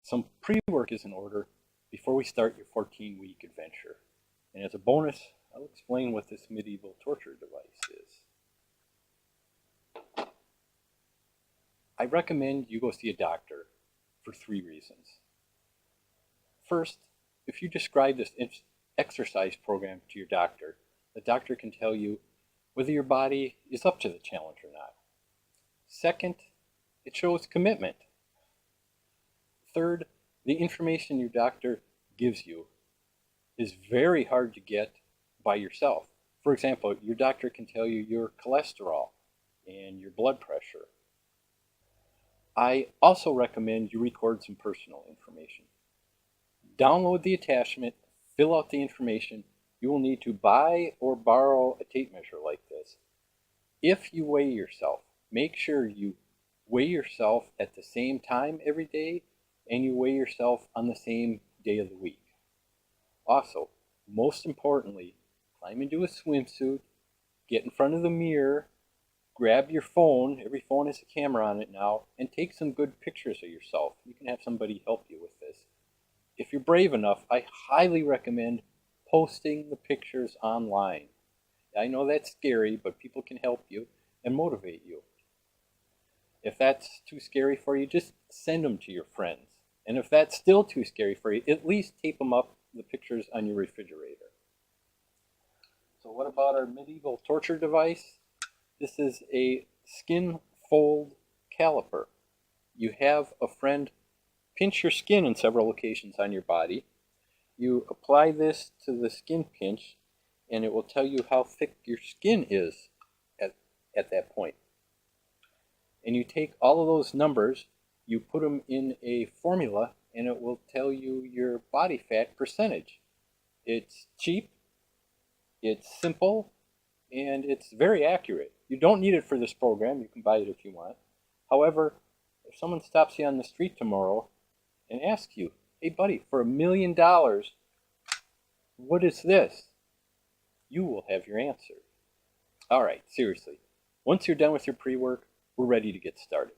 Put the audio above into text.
Some pre-work is in order before we start your 14-week adventure. And as a bonus, I'll explain what this medieval torture device is. I recommend you go see a doctor for 3 reasons. First, if you describe this exercise program to your doctor, the doctor can tell you whether your body is up to the challenge or not. Second, it shows commitment. Third, the information your doctor gives you is very hard to get by yourself. For example, your doctor can tell you your cholesterol and your blood pressure. I also recommend you record some personal information. Download the attachment, fill out the information. You will need to buy or borrow a tape measure like this. If you weigh yourself, make sure you weigh yourself at the same time every day and you weigh yourself on the same day of the week. Also, most importantly, climb into a swimsuit, get in front of the mirror, grab your phone, every phone has a camera on it now, and take some good pictures of yourself. You can have somebody help you with this. If you're brave enough, I highly recommend posting the pictures online. I know that's scary, but people can help you and motivate you. If that's too scary for you, just send them to your friends. And if that's still too scary for you, at least tape them up, the pictures, on your refrigerator. So what about our medieval torture device? This is a skin fold caliper. You have a friend pinch your skin in several locations on your body. You apply this to the skin pinch, and it will tell you how thick your skin is at that point. And you take all of those numbers, you put them in a formula, and it will tell you your body fat percentage. It's cheap, it's simple, and it's very accurate. You don't need it for this program. You can buy it if you want. However, if someone stops you on the street tomorrow and asks you, hey buddy, for $1 million, what is this? You will have your answer. All right, seriously. Once you're done with your pre-work, we're ready to get started.